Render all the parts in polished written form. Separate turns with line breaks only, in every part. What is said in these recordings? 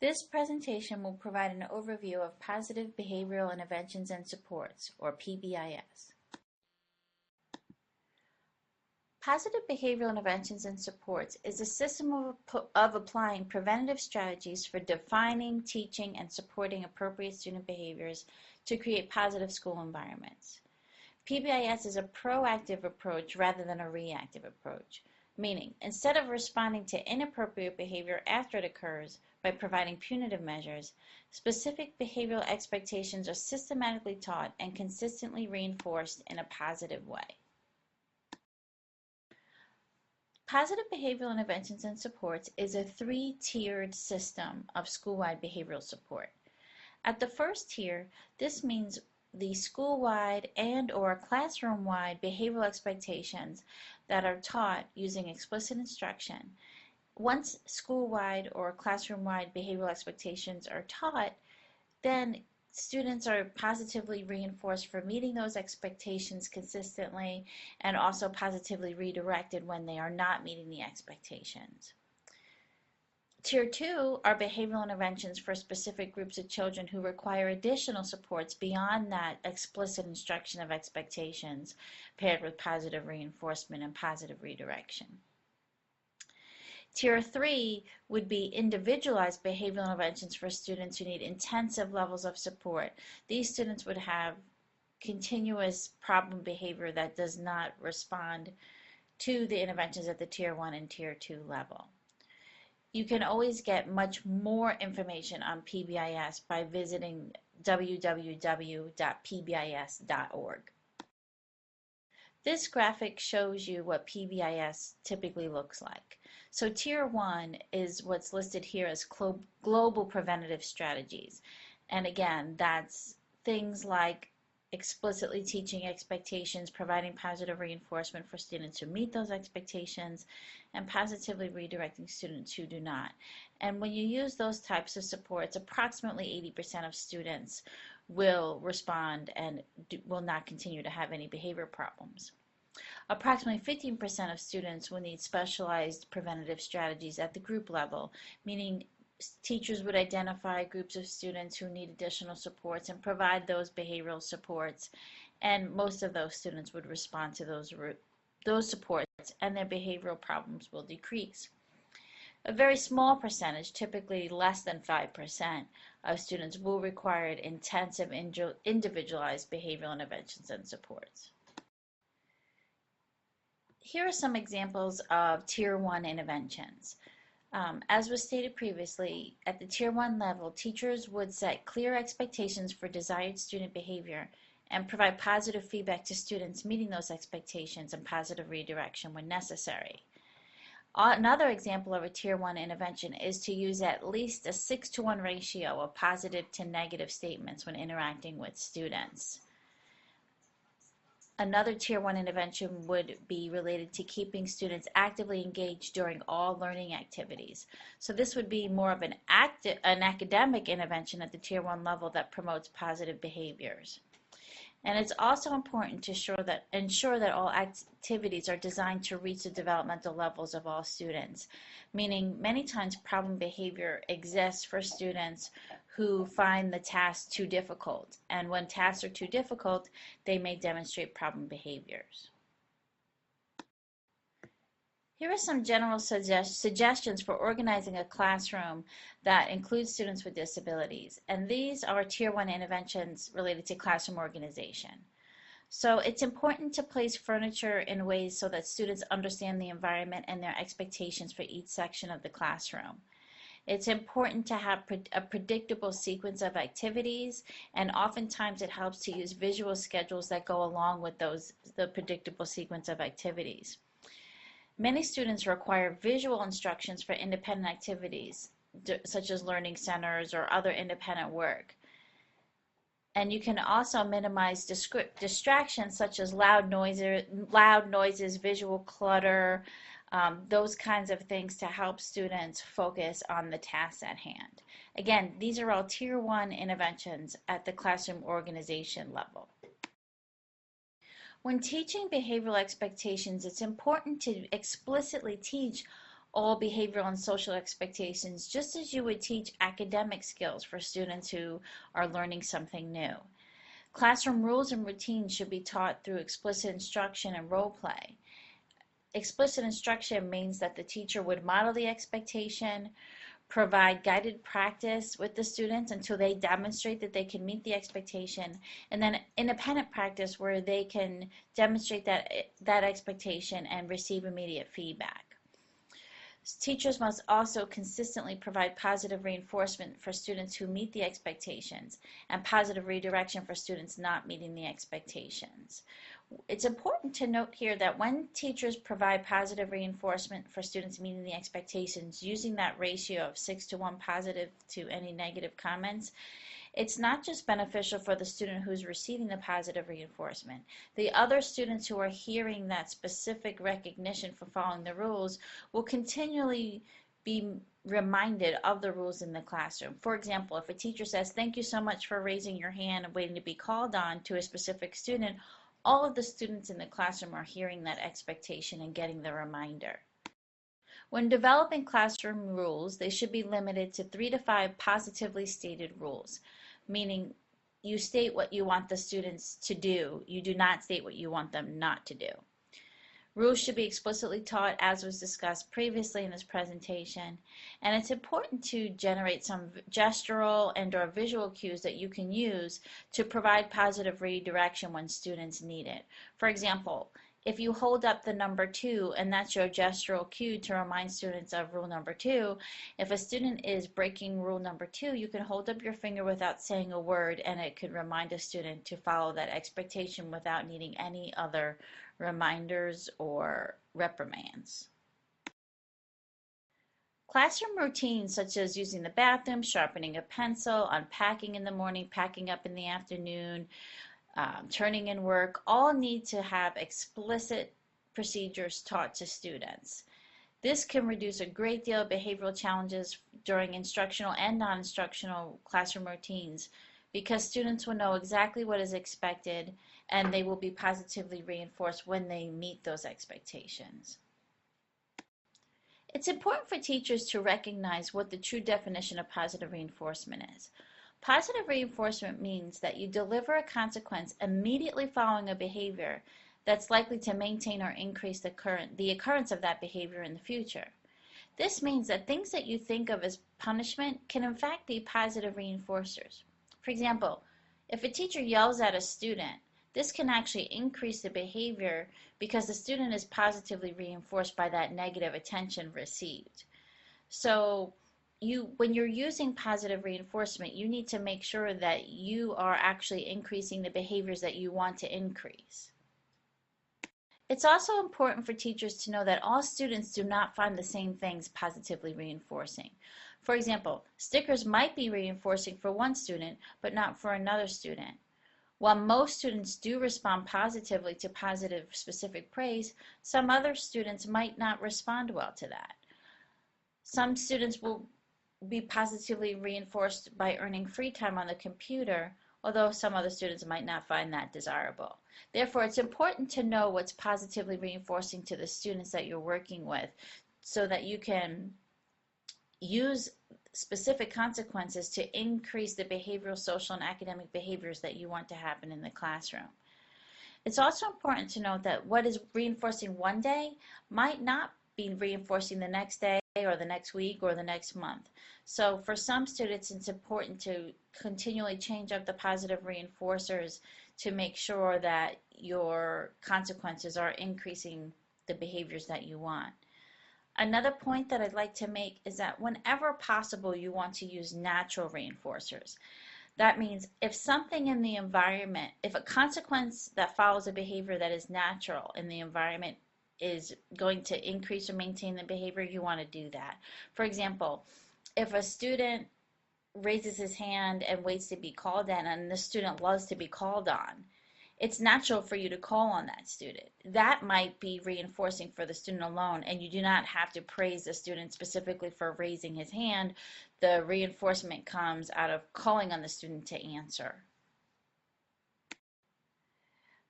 This presentation will provide an overview of Positive Behavioral Interventions and Supports, or PBIS. Positive Behavioral Interventions and Supports is a system of applying preventative strategies for defining, teaching, and supporting appropriate student behaviors to create positive school environments. PBIS is a proactive approach rather than a reactive approach, meaning instead of responding to inappropriate behavior after it occurs by providing punitive measures, specific behavioral expectations are systematically taught and consistently reinforced in a positive way. Positive Behavioral Interventions and Supports is a three-tiered system of school-wide behavioral support. At the first tier, this means the school-wide and/or classroom-wide behavioral expectations that are taught using explicit instruction. Once school-wide or classroom-wide behavioral expectations are taught, then students are positively reinforced for meeting those expectations consistently and also positively redirected when they are not meeting the expectations. Tier 2 are behavioral interventions for specific groups of children who require additional supports beyond that explicit instruction of expectations paired with positive reinforcement and positive redirection. Tier 3 would be individualized behavioral interventions for students who need intensive levels of support. These students would have continuous problem behavior that does not respond to the interventions at the Tier 1 and Tier 2 level. You can always get much more information on PBIS by visiting www.pbis.org. This graphic shows you what PBIS typically looks like. So Tier 1 is what's listed here as global preventative strategies. And again, that's things like explicitly teaching expectations, providing positive reinforcement for students who meet those expectations, and positively redirecting students who do not. And when you use those types of supports, approximately 80% of students will respond and will not continue to have any behavior problems. Approximately 15% of students will need specialized preventative strategies at the group level, meaning teachers would identify groups of students who need additional supports and provide those behavioral supports, and most of those students would respond to those supports and their behavioral problems will decrease. A very small percentage, typically less than 5% of students, will require intensive individualized behavioral interventions and supports. Here are some examples of Tier 1 interventions. As was stated previously, at the Tier 1 level, teachers would set clear expectations for desired student behavior and provide positive feedback to students meeting those expectations and positive redirection when necessary. Another example of a Tier 1 intervention is to use at least a 6-to-1 ratio of positive to negative statements when interacting with students. Another Tier 1 intervention would be related to keeping students actively engaged during all learning activities. So this would be more of an academic intervention at the Tier 1 level that promotes positive behaviors. And it's also important to ensure that all activities are designed to reach the developmental levels of all students, meaning many times problem behavior exists for students who find the tasks too difficult. And when tasks are too difficult, they may demonstrate problem behaviors. Here are some general suggestions for organizing a classroom that includes students with disabilities. And these are Tier 1 interventions related to classroom organization. So it's important to place furniture in ways so that students understand the environment and their expectations for each section of the classroom. It's important to have a predictable sequence of activities, and oftentimes it helps to use visual schedules that go along with the predictable sequence of activities. Many students require visual instructions for independent activities, such as learning centers or other independent work. And you can also minimize distractions such as loud noises, visual clutter, those kinds of things to help students focus on the tasks at hand. Again, these are all Tier 1 interventions at the classroom organization level. When teaching behavioral expectations, it's important to explicitly teach all behavioral and social expectations, just as you would teach academic skills for students who are learning something new. Classroom rules and routines should be taught through explicit instruction and role play. Explicit instruction means that the teacher would model the expectation, provide guided practice with the students until they demonstrate that they can meet the expectation, and then independent practice where they can demonstrate that expectation and receive immediate feedback. Teachers must also consistently provide positive reinforcement for students who meet the expectations and positive redirection for students not meeting the expectations. It's important to note here that when teachers provide positive reinforcement for students meeting the expectations using that ratio of 6:1 positive to any negative comments, it's not just beneficial for the student who's receiving the positive reinforcement. The other students who are hearing that specific recognition for following the rules will continually be reminded of the rules in the classroom. For example, if a teacher says, "Thank you so much for raising your hand and waiting to be called on," to a specific student, all of the students in the classroom are hearing that expectation and getting the reminder. When developing classroom rules, they should be limited to 3 to 5 positively stated rules, meaning you state what you want the students to do. You do not state what you want them not to do. Rules should be explicitly taught, as was discussed previously in this presentation, and it's important to generate some gestural and/or visual cues that you can use to provide positive redirection when students need it. For example, if you hold up the number 2 and that's your gestural cue to remind students of rule number 2, if a student is breaking rule number 2, you can hold up your finger without saying a word and it could remind a student to follow that expectation without needing any other reminders or reprimands. Classroom routines such as using the bathroom, sharpening a pencil, unpacking in the morning, packing up in the afternoon, turning in work, all need to have explicit procedures taught to students. This can reduce a great deal of behavioral challenges during instructional and non-instructional classroom routines because students will know exactly what is expected and they will be positively reinforced when they meet those expectations. It's important for teachers to recognize what the true definition of positive reinforcement is. Positive reinforcement means that you deliver a consequence immediately following a behavior that's likely to maintain or increase the occurrence of that behavior in the future. This means that things that you think of as punishment can in fact be positive reinforcers. For example, if a teacher yells at a student, this can actually increase the behavior because the student is positively reinforced by that negative attention received. So when you're using positive reinforcement, you need to make sure that you are actually increasing the behaviors that you want to increase. It's also important for teachers to know that all students do not find the same things positively reinforcing. For example, stickers might be reinforcing for one student, but not for another student. While most students do respond positively to positive specific praise, some other students might not respond well to that. Some students will be positively reinforced by earning free time on the computer, although some other students might not find that desirable. Therefore, it's important to know what's positively reinforcing to the students that you're working with so that you can use specific consequences to increase the behavioral, social, and academic behaviors that you want to happen in the classroom. It's also important to note that what is reinforcing one day might not be reinforcing the next day or the next week or the next month. So for some students, it's important to continually change up the positive reinforcers to make sure that your consequences are increasing the behaviors that you want. Another point that I'd like to make is that whenever possible, you want to use natural reinforcers. That means if something in the environment, if a consequence that follows a behavior that is natural in the environment is going to increase or maintain the behavior, you want to do that. For example, if a student raises his hand and waits to be called on, and the student loves to be called on, it's natural for you to call on that student. That might be reinforcing for the student alone, and you do not have to praise the student specifically for raising his hand. The reinforcement comes out of calling on the student to answer.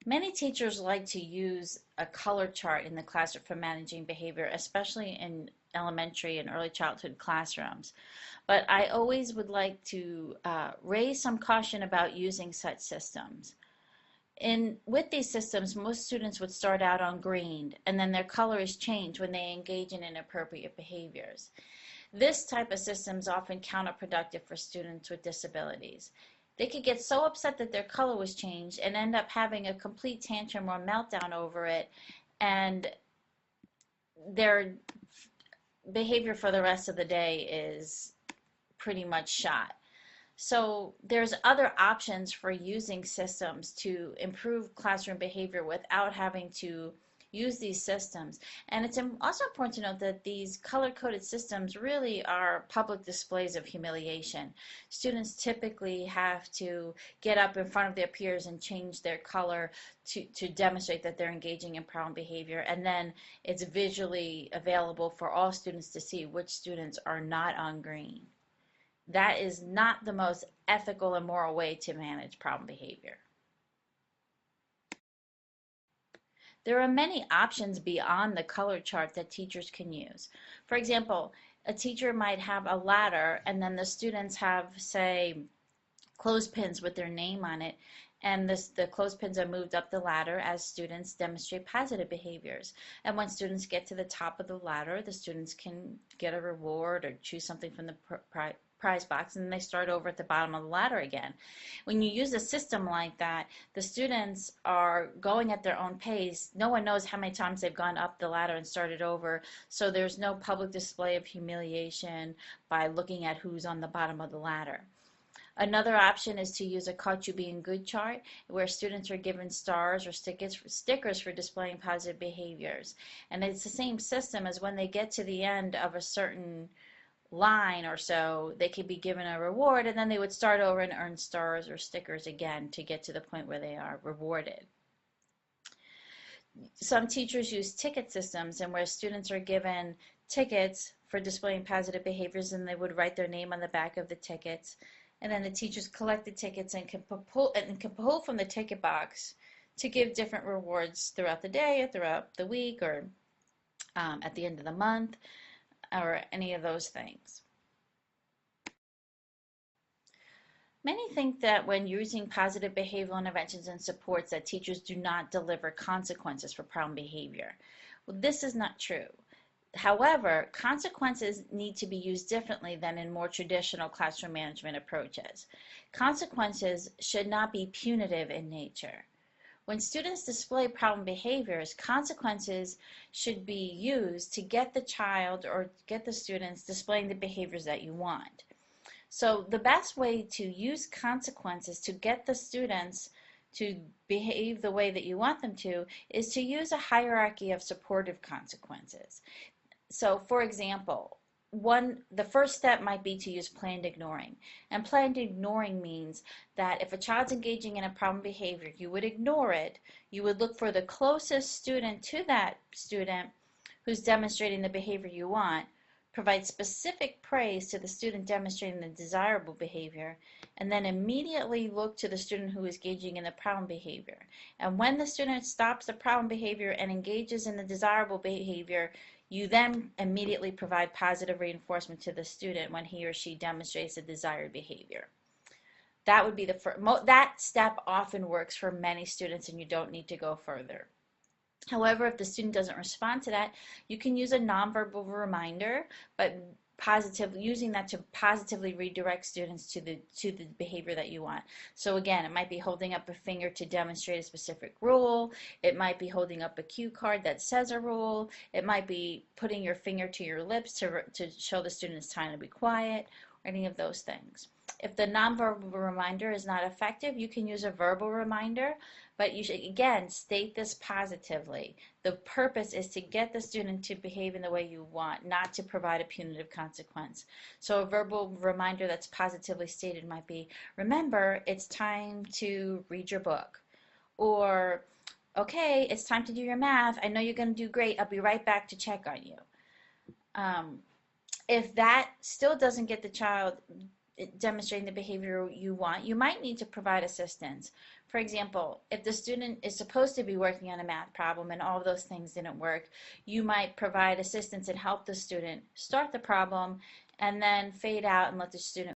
Many teachers like to use a color chart in the classroom for managing behavior, especially in elementary and early childhood classrooms. But I always would like to raise some caution about using such systems. With these systems, most students would start out on green, and then their color is changed when they engage in inappropriate behaviors. This type of system is often counterproductive for students with disabilities. They could get so upset that their color was changed and end up having a complete tantrum or meltdown over it, and their behavior for the rest of the day is pretty much shot. So there's other options for using systems to improve classroom behavior without having to use these systems. And it's also important to note that these color-coded systems really are public displays of humiliation. Students typically have to get up in front of their peers and change their color to demonstrate that they're engaging in problem behavior, and then it's visually available for all students to see which students are not on green. That is not the most ethical and moral way to manage problem behavior. There are many options beyond the color chart that teachers can use. For example, a teacher might have a ladder and then the students have, say, clothespins with their name on it, and the clothespins are moved up the ladder as students demonstrate positive behaviors. And when students get to the top of the ladder, the students can get a reward or choose something from the prize box, and they start over at the bottom of the ladder again. When you use a system like that, the students are going at their own pace. No one knows how many times they've gone up the ladder and started over, so there's no public display of humiliation by looking at who's on the bottom of the ladder. Another option is to use a Caught You Being Good chart, where students are given stars or stickers for displaying positive behaviors. And it's the same system as when they get to the end of a certain line or so, they could be given a reward, and then they would start over and earn stars or stickers again to get to the point where they are rewarded. Some teachers use ticket systems, and where students are given tickets for displaying positive behaviors, and they would write their name on the back of the tickets, and then the teachers collect the tickets and can pull from the ticket box to give different rewards throughout the day or throughout the week or at the end of the month, or any of those things. Many think that when using positive behavioral interventions and supports that teachers do not deliver consequences for problem behavior. Well, this is not true. However, consequences need to be used differently than in more traditional classroom management approaches. Consequences should not be punitive in nature. When students display problem behaviors, consequences should be used to get the child or get the students displaying the behaviors that you want. So the best way to use consequences to get the students to behave the way that you want them to is to use a hierarchy of supportive consequences. So for example, the first step might be to use planned ignoring. And planned ignoring means that if a child's engaging in a problem behavior, you would ignore it. You would look for the closest student to that student who's demonstrating the behavior you want, provide specific praise to the student demonstrating the desirable behavior, and then immediately look to the student who is engaging in the problem behavior. And when the student stops the problem behavior and engages in the desirable behavior, you then immediately provide positive reinforcement to the student when he or she demonstrates a desired behavior. That would be the first. That step often works for many students, and you don't need to go further. However, if the student doesn't respond to that, you can use a nonverbal reminder, but using that to positively redirect students to the behavior that you want. So again, it might be holding up a finger to demonstrate a specific rule. It might be holding up a cue card that says a rule. It might be putting your finger to your lips to show the student it's time to be quiet, or any of those things. If the nonverbal reminder is not effective, you can use a verbal reminder, but you should, again, state this positively. The purpose is to get the student to behave in the way you want, not to provide a punitive consequence. So a verbal reminder that's positively stated might be, remember, it's time to read your book. Or, okay, it's time to do your math. I know you're going to do great. I'll be right back to check on you. If that still doesn't get the child demonstrating the behavior you want, you might need to provide assistance. For example, if the student is supposed to be working on a math problem and all of those things didn't work, you might provide assistance and help the student start the problem and then fade out and let the student